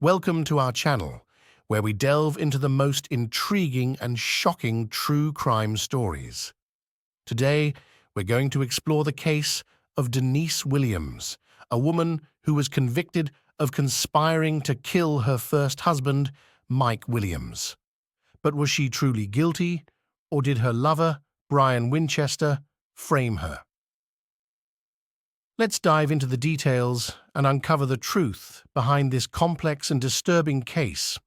Welcome to our channel, where we delve into the most intriguing and shocking true crime stories. Today, we're going to explore the case of Denise Williams, a woman who was convicted of conspiring to kill her first husband, Mike Williams. But was she truly guilty, or did her lover, Brian Winchester, frame her? Let's dive into the details and uncover the truth behind this complex and disturbing case.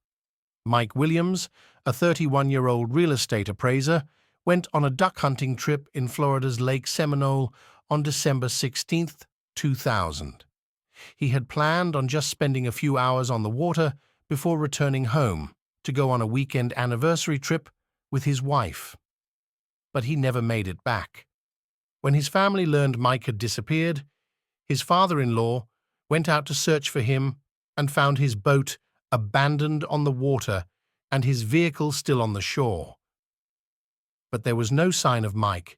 Mike Williams, a 31-year-old real estate appraiser, went on a duck hunting trip in Florida's Lake Seminole on December 16, 2000. He had planned on just spending a few hours on the water before returning home to go on a weekend anniversary trip with his wife. But he never made it back. When his family learned Mike had disappeared, his father-in-law went out to search for him and found his boat abandoned on the water and his vehicle still on the shore. But there was no sign of Mike.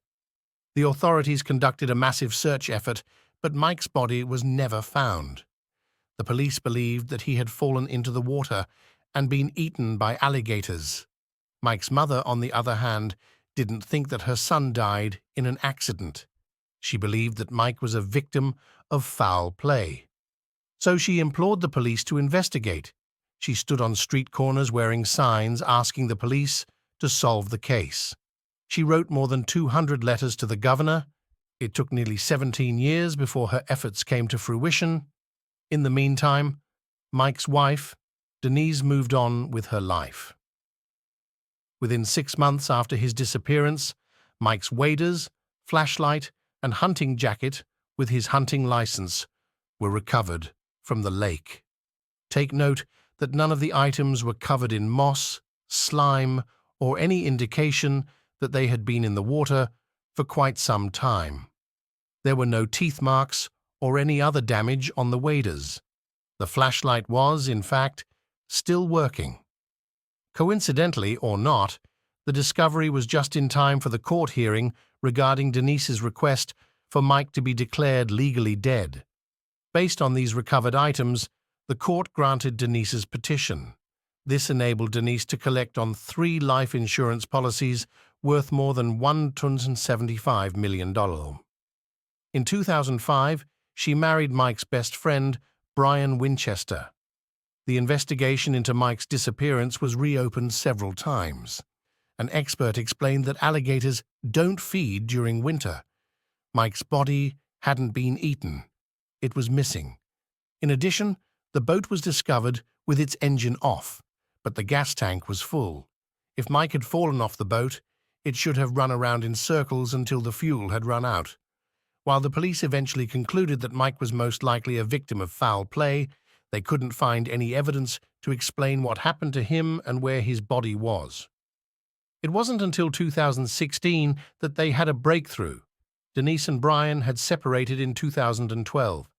The authorities conducted a massive search effort, but Mike's body was never found. The police believed that he had fallen into the water and been eaten by alligators. Mike's mother, on the other hand, didn't think that her son died in an accident. She believed that Mike was a victim of foul play. So she implored the police to investigate. She stood on street corners wearing signs asking the police to solve the case. She wrote more than 200 letters to the governor. It took nearly 17 years before her efforts came to fruition. In the meantime, Mike's wife, Denise, moved on with her life. Within 6 months after his disappearance, Mike's waders, flashlight, and hunting jacket with his hunting license were recovered from the lake. Take note that none of the items were covered in moss, slime, or any indication that they had been in the water for quite some time. There were no teeth marks or any other damage on the waders. The flashlight was, in fact, still working. Coincidentally or not, the discovery was just in time for the court hearing regarding Denise's request for Mike to be declared legally dead. Based on these recovered items, the court granted Denise's petition. This enabled Denise to collect on 3 life insurance policies worth more than $175 million. In 2005, she married Mike's best friend, Brian Winchester. The investigation into Mike's disappearance was reopened several times. An expert explained that alligators don't feed during winter. Mike's body hadn't been eaten. It was missing. In addition, the boat was discovered with its engine off, but the gas tank was full. If Mike had fallen off the boat, it should have run around in circles until the fuel had run out. While the police eventually concluded that Mike was most likely a victim of foul play, they couldn't find any evidence to explain what happened to him and where his body was. It wasn't until 2016 that they had a breakthrough. Denise and Brian had separated in 2012.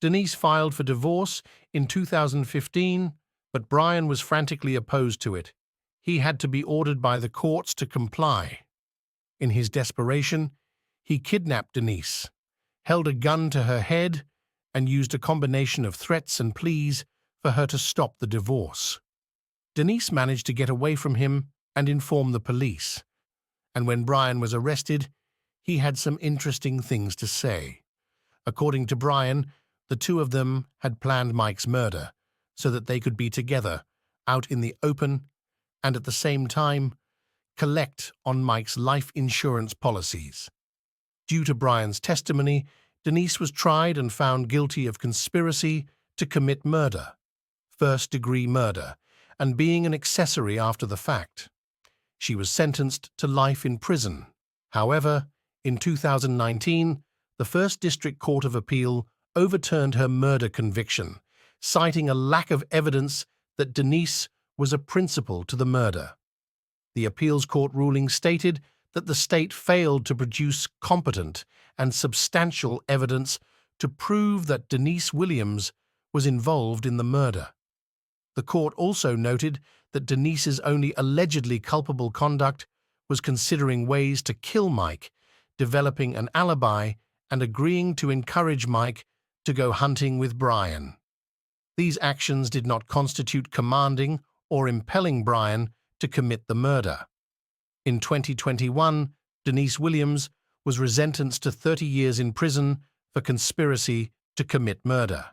Denise filed for divorce in 2015, but Brian was frantically opposed to it. He had to be ordered by the courts to comply. In his desperation, he kidnapped Denise, held a gun to her head, and used a combination of threats and pleas for her to stop the divorce. Denise managed to get away from him and inform the police. And when Brian was arrested, he had some interesting things to say. According to Brian, the two of them had planned Mike's murder so that they could be together, out in the open, and at the same time, collect on Mike's life insurance policies. Due to Brian's testimony, Denise was tried and found guilty of conspiracy to commit murder, first-degree murder, and being an accessory after the fact. She was sentenced to life in prison. However, in 2019, the First District Court of Appeal overturned her murder conviction, citing a lack of evidence that Denise was a principal to the murder. The appeals court ruling stated that the state failed to produce competent and substantial evidence to prove that Denise Williams was involved in the murder. The court also noted that Denise's only allegedly culpable conduct was considering ways to kill Mike, developing an alibi, and agreeing to encourage Mike to go hunting with Brian. these actions did not constitute commanding or impelling Brian to commit the murder. In 2021, Denise Williams was sentenced to 30 years in prison for conspiracy to commit murder.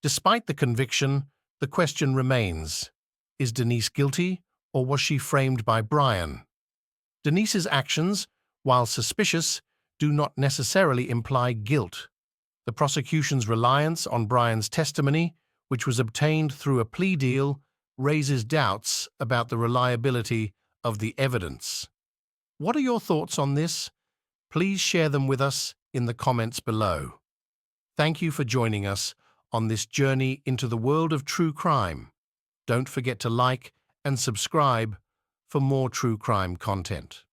Despite the conviction, the question remains, is Denise guilty or was she framed by Brian? Denise's actions, while suspicious, do not necessarily imply guilt. The prosecution's reliance on Brian's testimony, which was obtained through a plea deal, raises doubts about the reliability of the evidence. What are your thoughts on this? Please share them with us in the comments below. Thank you for joining us on this journey into the world of true crime. Don't forget to like and subscribe for more true crime content.